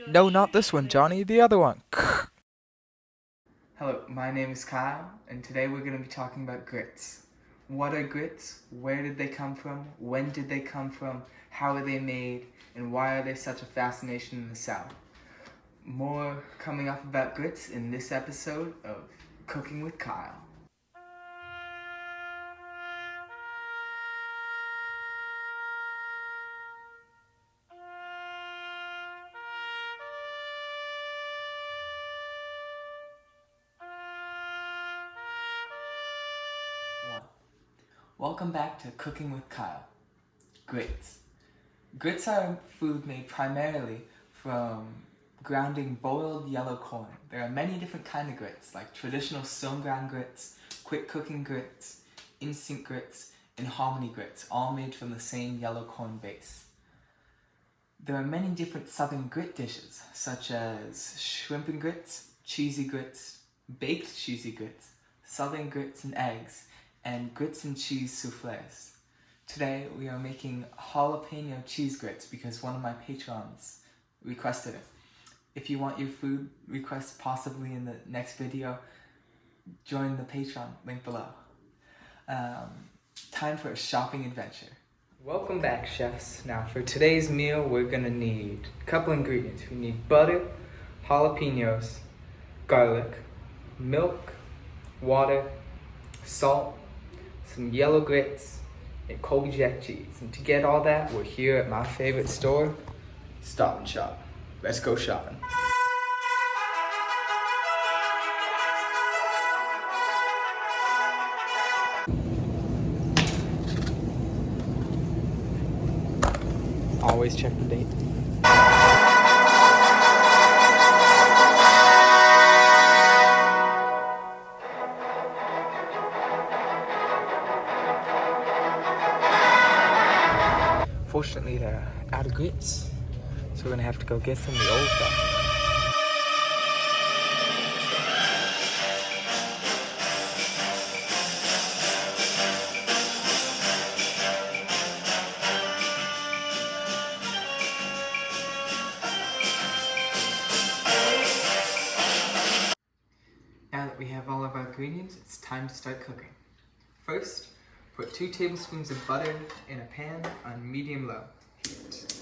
No, not this one, Johnny. The other one. Hello, my name is Kyle, and today we're going to be talking about grits. What are grits? Where did they come from? When did they come from? How are they made? And why are they such a fascination in the South? More coming up about grits in this episode of Cooking with Kyle. Welcome back to Cooking with Kyle. Grits. Grits are a food made primarily from grounding boiled yellow corn. There are many different kinds of grits, like traditional stone ground grits, quick cooking grits, instant grits, and hominy grits, all made from the same yellow corn base. There are many different southern grit dishes, such as shrimp and grits, cheesy grits, baked cheesy grits, southern grits and eggs, and grits and cheese souffles. Today we are making jalapeno cheese grits because one of my patrons requested it. If you want your food request possibly in the next video, join the Patreon link below. Time for a shopping adventure. Welcome back, chefs. Now for today's meal we're gonna need a couple ingredients. We need butter, jalapenos, garlic, milk, water, salt, some yellow grits, and Colby Jack cheese. And to get all that, we're here at my favorite store, Stop and Shop. Let's go shopping. Always check the date. Fortunately, they're out of grits, so we're gonna have to go get some of the old stuff. Now that we have all of our ingredients, it's time to start cooking. First, put 2 tablespoons of butter in a pan on medium-low heat.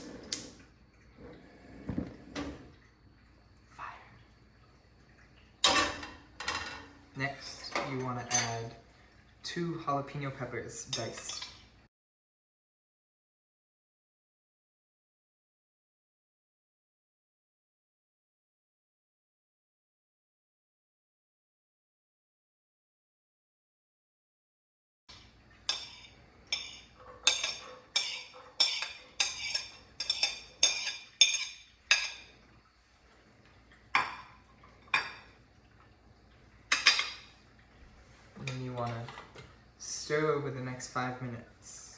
Fire. Next, you want to add 2 jalapeno peppers diced. And then you want to stir over the next 5 minutes.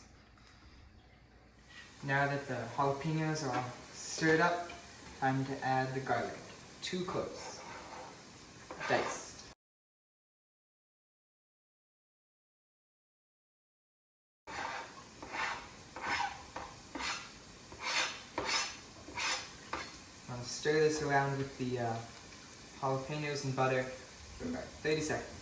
Now that the jalapenos are all stirred up, time to add the garlic. 2 cloves, diced. I'll stir this around with the jalapenos and butter for about 30 seconds.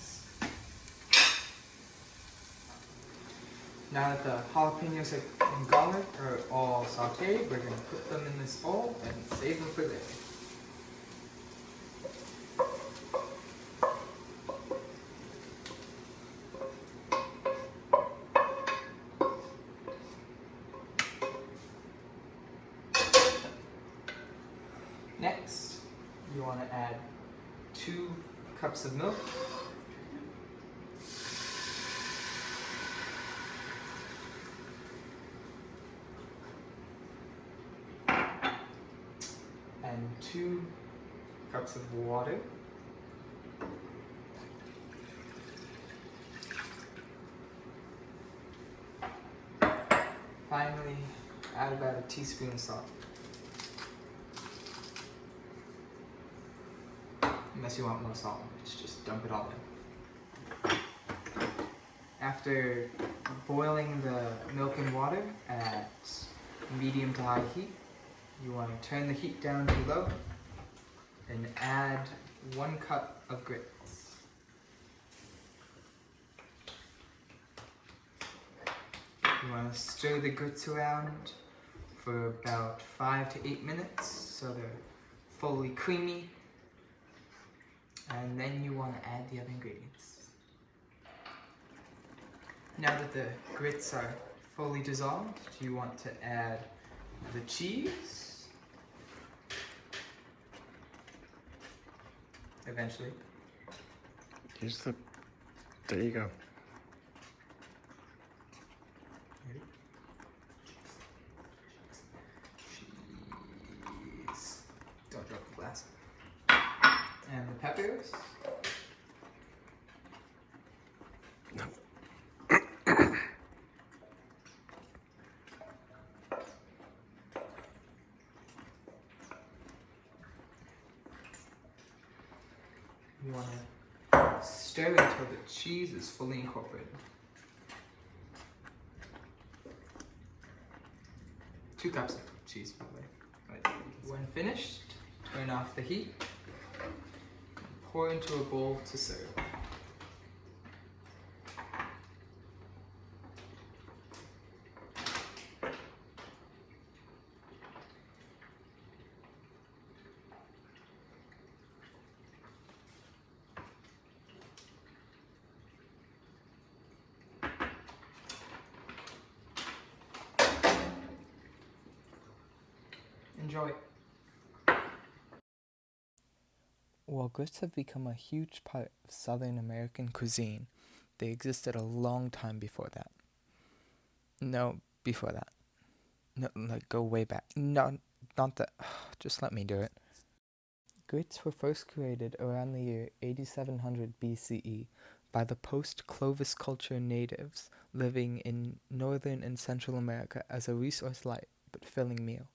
Now that the jalapenos and garlic are all sauteed, we're going to put them in this bowl and save them for later. Next, you want to add 2 cups of milk, and 2 cups of water. Finally, add about a teaspoon of salt. Unless you want more salt, just dump it all in. After boiling the milk and water at medium to high heat, you want to turn the heat down to low and add 1 cup of grits. You want to stir the grits around for about 5 to 8 minutes so they're fully creamy, and then you want to add the other ingredients. Now that the grits are fully dissolved, you want to add the cheese, eventually. There you go. Cheese. Don't drop the glass. And the peppers. No. You want to stir until the cheese is fully incorporated. 2 cups of cheese, by the way. Right. When finished, turn off the heat. Pour into a bowl to serve. Enjoy. While grits have become a huge part of Southern American cuisine, they existed a long time before that. No, before that. No, like go way back. No, not that. Just let me do it. Grits were first created around the year 8700 BCE by the post-Clovis culture natives living in northern and Central America as a resource-light but filling meal.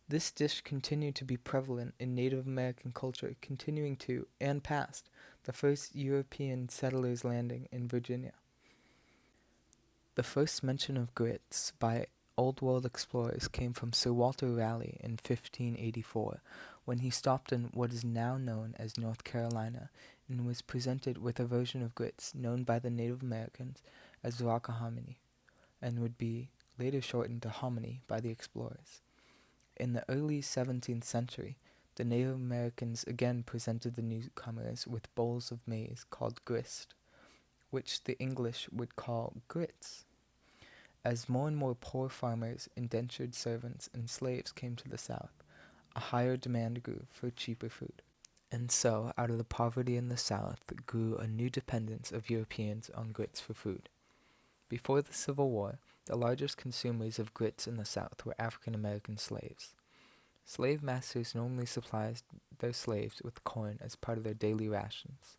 This dish continued to be prevalent in Native American culture, continuing to, and past, the first European settlers landing in Virginia. The first mention of grits by Old World explorers came from Sir Walter Raleigh in 1584, when he stopped in what is now known as North Carolina and was presented with a version of grits known by the Native Americans as rockahaminy, and would be later shortened to hominy by the explorers. In the early 17th century, the Native Americans again presented the newcomers with bowls of maize called grist, which the English would call grits. As more and more poor farmers, indentured servants, and slaves came to the South, a higher demand grew for cheaper food. And so, out of the poverty in the South, grew a new dependence of Europeans on grits for food. Before the Civil War, the largest consumers of grits in the South were African American slaves. Slave masters normally supplied their slaves with corn as part of their daily rations.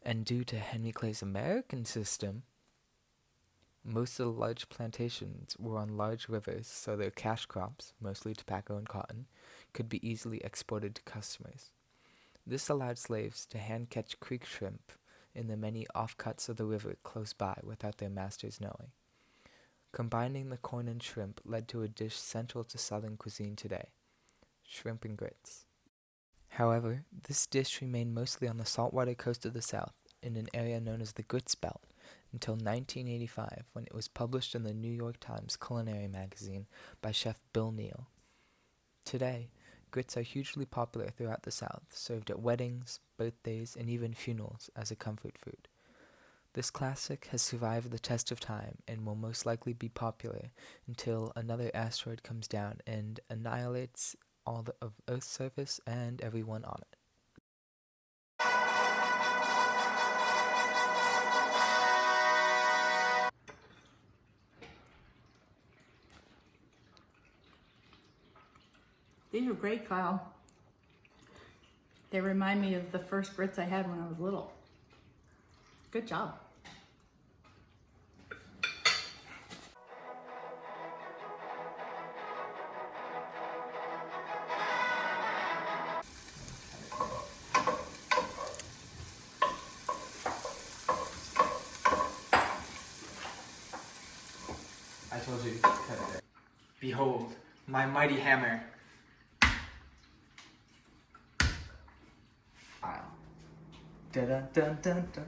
And due to Henry Clay's American system, most of the large plantations were on large rivers, so their cash crops, mostly tobacco and cotton, could be easily exported to customers. This allowed slaves to hand-catch creek shrimp in the many offcuts of the river close by without their masters knowing. Combining the corn and shrimp led to a dish central to Southern cuisine today, shrimp and grits. However, this dish remained mostly on the saltwater coast of the South, in an area known as the Grits Belt, until 1985, when it was published in the New York Times culinary magazine by chef Bill Neal. Today, grits are hugely popular throughout the South, served at weddings, birthdays, and even funerals as a comfort food. This classic has survived the test of time and will most likely be popular until another asteroid comes down and annihilates all of Earth's surface and everyone on it. These are great, Kyle. They remind me of the first grits I had when I was little. Good job. told you to cut it. Behold, my mighty hammer. Dun dun dun dun dun.